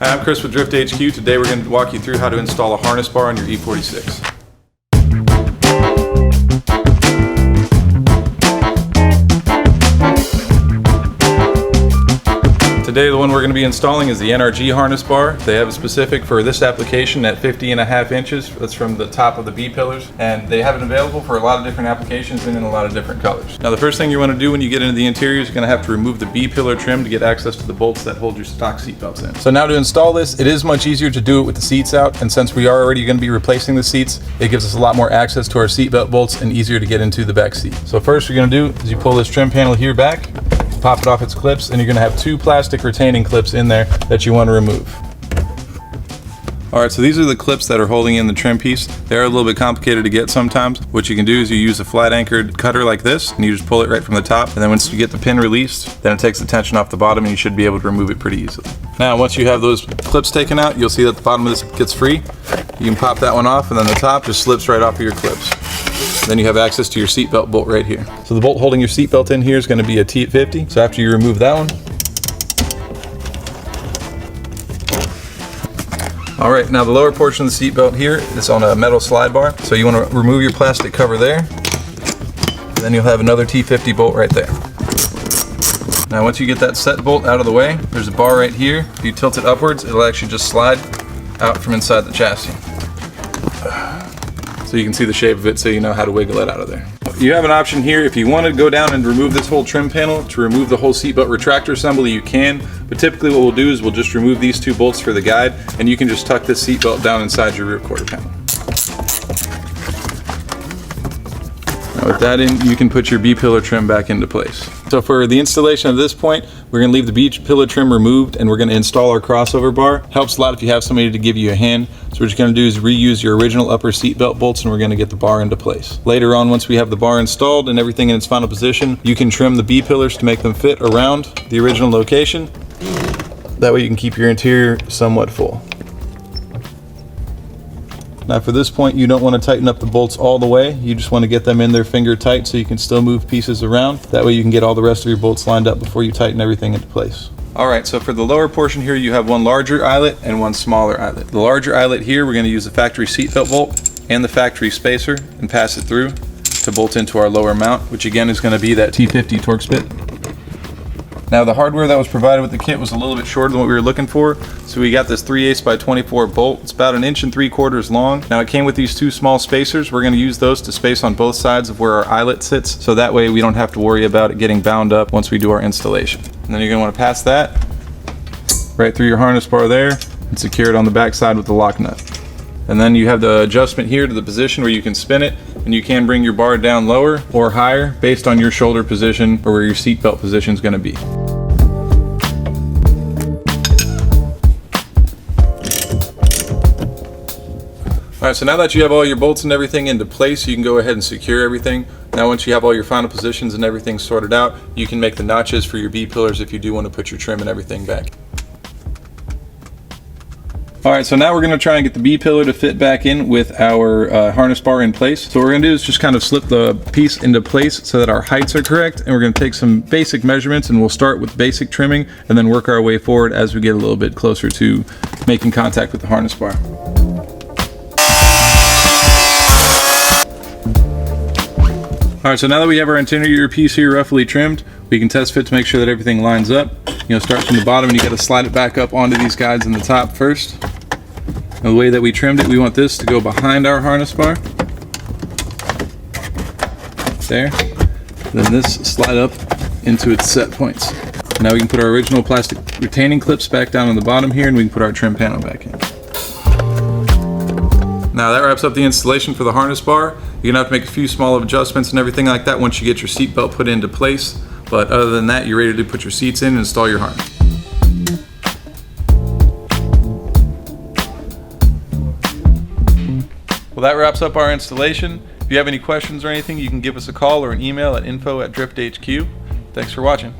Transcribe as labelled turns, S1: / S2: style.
S1: Hi, I'm Chris with Drift HQ. Today we're going to walk you through how to install a harness bar on your E46. Today the one we're going to be installing is the NRG harness bar. They have a specific for this application at 50.5 inches. That's from the top of the B pillars, and they have it available for a lot of different applications and in a lot of different colors. Now the first thing you want to do when you get into the interior is you're going to have to remove the B pillar trim to get access to the bolts that hold your stock seat belts in. So now to install this, it is much easier to do it with the seats out, and since we are already going to be replacing the seats, it gives us a lot more access to our seat belt bolts and easier to get into the back seat. So first you're going to do is you pull this trim panel here back, pop it off its clips, and you're going to have two plastic retaining clips in there that you want to remove. Alright, so these are the clips that are holding in the trim piece. They're a little bit complicated to get sometimes. What you can do is you use a flat anchored cutter like this, and you just pull it right from the top, and then once you get the pin released, then it takes the tension off the bottom and you should be able to remove it pretty easily. Now once you have those clips taken out, you'll see that the bottom of this gets free. You can pop that one off, and then the top just slips right off of your clips. Then you have access to your seatbelt bolt right here. So the bolt holding your seatbelt in here is going to be a T50. So after you remove that one, all right, now the lower portion of the seatbelt here is on a metal slide bar. So you want to remove your plastic cover there. And then you'll have another T50 bolt right there. Now once you get that set bolt out of the way, there's a bar right here. If you tilt it upwards, it'll actually just slide out from inside the chassis. So you can see the shape of it so you know how to wiggle it out of there. You have an option here if you want to go down and remove this whole trim panel to remove the whole seatbelt retractor assembly, you can, but typically what we'll do is we'll just remove these two bolts for the guide, and you can just tuck this seatbelt down inside your rear quarter panel. Now with that in, you can put your B pillar trim back into place. So for the installation at this point, we're going to leave the B pillar trim removed and we're going to install our crossover bar. Helps a lot if you have somebody to give you a hand. So what you're just going to do is reuse your original upper seat belt bolts, and we're going to get the bar into place. Later on, once we have the bar installed and everything in its final position, you can trim the B pillars to make them fit around the original location. That way you can keep your interior somewhat full. Now for this point, you don't want to tighten up the bolts all the way. You just want to get them in there finger tight so you can still move pieces around. That way you can get all the rest of your bolts lined up before you tighten everything into place. Alright, so for the lower portion here, you have one larger eyelet and one smaller eyelet. The larger eyelet here, we're going to use the factory seatbelt bolt and the factory spacer and pass it through to bolt into our lower mount, which again is going to be that T50 Torx bit. Now the hardware that was provided with the kit was a little bit shorter than what we were looking for, so we got this 3/8 by 24 bolt. It's about 1.75 inches long. Now it came with these two small spacers. We're going to use those to space on both sides of where our eyelet sits, so that way we don't have to worry about it getting bound up once we do our installation. And then you're going to want to pass that right through your harness bar there and secure it on the back side with the lock nut. And then you have the adjustment here to the position where you can spin it, and you can bring your bar down lower or higher based on your shoulder position or where your seat belt position is going to be. Alright, so now that you have all your bolts and everything into place, you can go ahead and secure everything. Now once you have all your final positions and everything sorted out, you can make the notches for your B pillars if you do want to put your trim and everything back. Alright, so now we're going to try and get the B pillar to fit back in with our harness bar in place. So what we're going to do is just kind of slip the piece into place so that our heights are correct, and we're going to take some basic measurements, and we'll start with basic trimming and then work our way forward as we get a little bit closer to making contact with the harness bar. Alright, so now that we have our interior piece here roughly trimmed, we can test fit to make sure that everything lines up. You know, start from the bottom and you got to slide it back up onto these guides in the top first. And the way that we trimmed it, we want this to go behind our harness bar. There. Then this slide up into its set points. Now we can put our original plastic retaining clips back down on the bottom here, and we can put our trim panel back in. Now that wraps up the installation for the harness bar. You're going to have to make a few small adjustments and everything like that once you get your seat belt put into place. But other than that, you're ready to put your seats in and install your harness. Well, that wraps up our installation. If you have any questions or anything, you can give us a call or an email at info@drifthq. Thanks for watching.